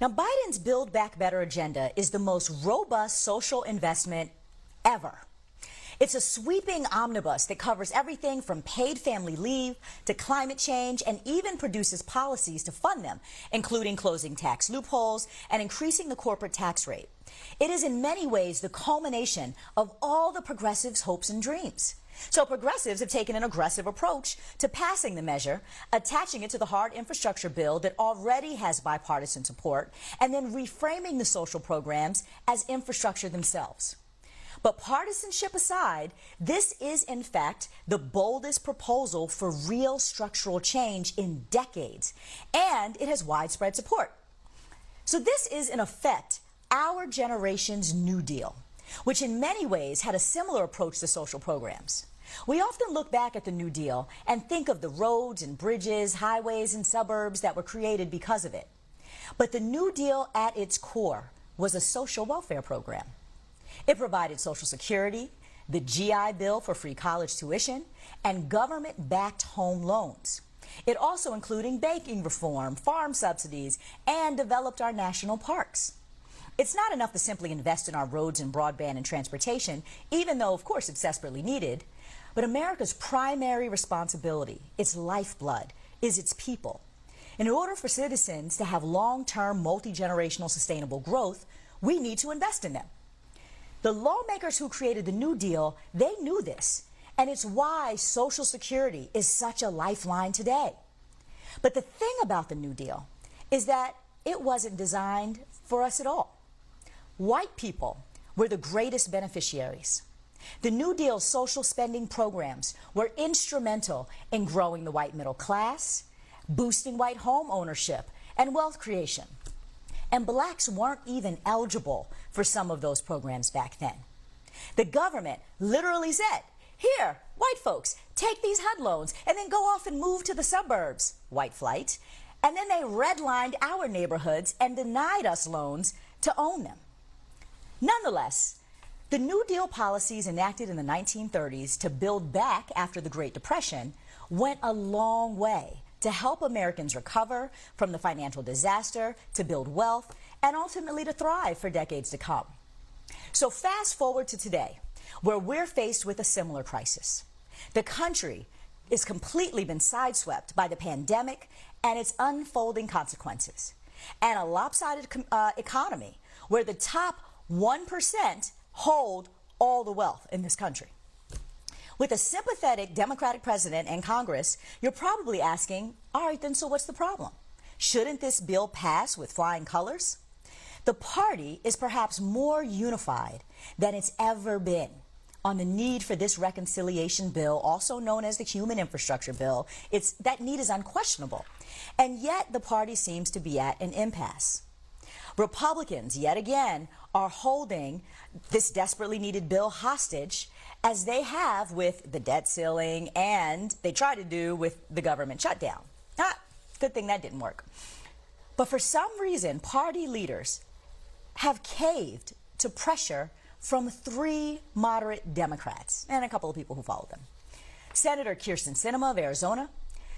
Now, Biden's Build Back Better agenda is the most robust social investment ever. It's a sweeping omnibus that covers everything from paid family leave to climate change and even produces policies to fund them, including closing tax loopholes and increasing the corporate tax rate. It is in many ways the culmination of all the progressives' hopes and dreams. So progressives have taken an aggressive approach to passing the measure, attaching it to the hard infrastructure bill that already has bipartisan support, and then reframing the social programs as infrastructure themselves. But partisanship aside, this is in fact the boldest proposal for real structural change in decades, and it has widespread support. So this is in effect our generation's New Deal, which in many ways had a similar approach to social programs. We often look back at the New Deal and think of the roads and bridges, highways and suburbs that were created because of it. But the New Deal at its core was a social welfare program. It provided Social Security, the GI Bill for free college tuition, and government-backed home loans. It also included banking reform, farm subsidies, and developed our national parks. It's not enough to simply invest in our roads and broadband and transportation, even though, of course, it's desperately needed. But America's primary responsibility, its lifeblood, is its people. In order for citizens to have long-term, multi-generational sustainable growth, we need to invest in them. The lawmakers who created the New Deal, they knew this, and it's why Social Security is such a lifeline today. But the thing about the New Deal is that it wasn't designed for us at all. White people were the greatest beneficiaries. The New Deal's social spending programs were instrumental in growing the white middle class, boosting white home ownership and wealth creation. And blacks weren't even eligible for some of those programs back then. The government literally said, here, white folks, take these HUD loans and then go off and move to the suburbs, white flight. And then they redlined our neighborhoods and denied us loans to own them. Nonetheless, the New Deal policies enacted in the 1930s to build back after the Great Depression went a long way to help Americans recover from the financial disaster, to build wealth, and ultimately to thrive for decades to come. So fast forward to today, where we're faced with a similar crisis. The country has completely been sideswept by the pandemic and its unfolding consequences, and a lopsided economy where the top 1% hold all the wealth in this country. With a sympathetic Democratic president and Congress, you're probably asking, all right, then so what's the problem? Shouldn't this bill pass with flying colors? The party is perhaps more unified than it's ever been on the need for this reconciliation bill, also known as the Human Infrastructure Bill. That need is unquestionable. And yet the party seems to be at an impasse. Republicans, yet again, are holding this desperately needed bill hostage, as they have with the debt ceiling and they tried to do with the government shutdown. Good thing that didn't work. But for some reason, party leaders have caved to pressure from 3 moderate Democrats and a couple of people who followed them. Senator Kyrsten Sinema of Arizona,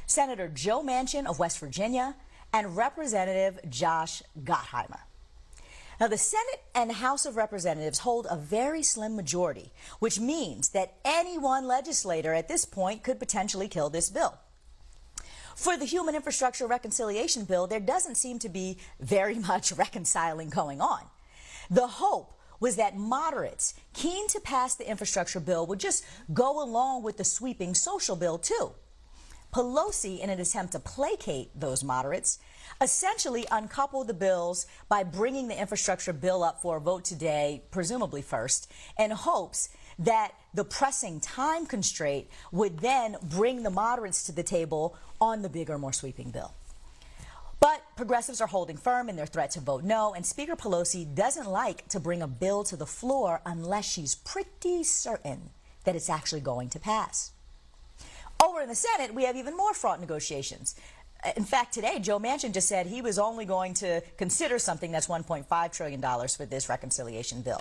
Senator Joe Manchin of West Virginia, and Representative Josh Gottheimer. Now, the Senate and House of Representatives hold a very slim majority, which means that any one legislator at this point could potentially kill this bill. For the Human Infrastructure Reconciliation Bill, there doesn't seem to be very much reconciling going on. The hope was that moderates keen to pass the infrastructure bill would just go along with the sweeping social bill, too. Pelosi, in an attempt to placate those moderates, essentially uncoupled the bills by bringing the infrastructure bill up for a vote today, presumably first, in hopes that the pressing time constraint would then bring the moderates to the table on the bigger, more sweeping bill. But progressives are holding firm in their threat to vote no, and Speaker Pelosi doesn't like to bring a bill to the floor unless she's pretty certain that it's actually going to pass. Over in the Senate, we have even more fraught negotiations. In fact, today, Joe Manchin just said he was only going to consider something that's $1.5 trillion for this reconciliation bill.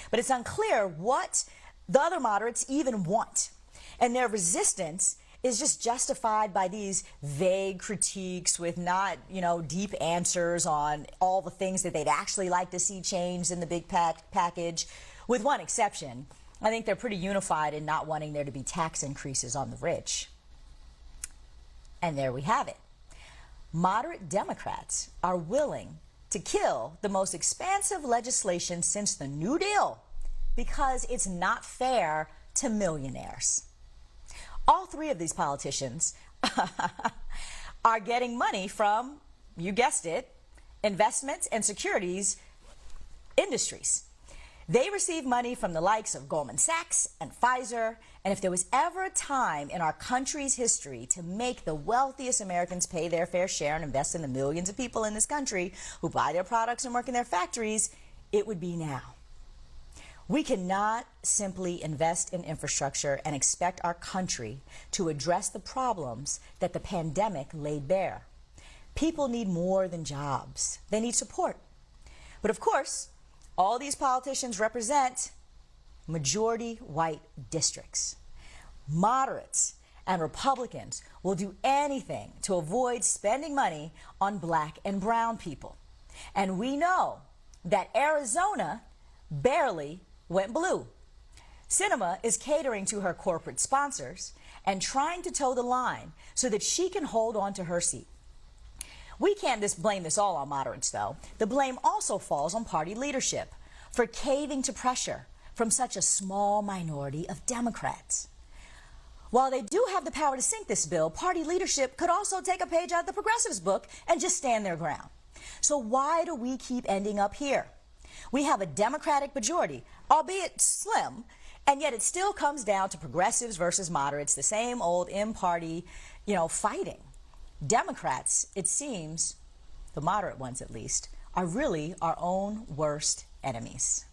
But it's unclear what the other moderates even want. And their resistance is just justified by these vague critiques with not, deep answers on all the things that they'd actually like to see changed in the big package, with one exception. I think they're pretty unified in not wanting there to be tax increases on the rich. And there we have it. Moderate Democrats are willing to kill the most expansive legislation since the New Deal because it's not fair to millionaires. All three of these politicians are getting money from, you guessed it, investments and securities industries. They receive money from the likes of Goldman Sachs and Pfizer, and if there was ever a time in our country's history to make the wealthiest Americans pay their fair share and invest in the millions of people in this country who buy their products and work in their factories, it would be now. We cannot simply invest in infrastructure and expect our country to address the problems that the pandemic laid bare. People need more than jobs. They need support. But of course, all these politicians represent majority white districts. Moderates and Republicans will do anything to avoid spending money on black and brown people. And we know that Arizona barely went blue. Sinema is catering to her corporate sponsors and trying to toe the line so that she can hold on to her seat. We can't just blame this all on moderates, though. The blame also falls on party leadership for caving to pressure from such a small minority of Democrats. While they do have the power to sink this bill, party leadership could also take a page out of the progressives' book and just stand their ground. So why do we keep ending up here? We have a Democratic majority, albeit slim, and yet it still comes down to progressives versus moderates, the same old in-party, fighting. Democrats, it seems, the moderate ones at least, are really our own worst enemies.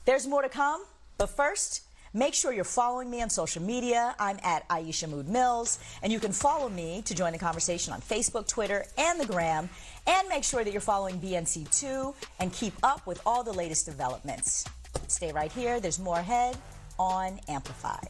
There's more to come, but first, make sure you're following me on social media. I'm at Aisha Mood Mills, and you can follow me to join the conversation on Facebook, Twitter, and the Gram, and make sure that you're following BNC2 and keep up with all the latest developments. Stay right here. There's more ahead on Amplified.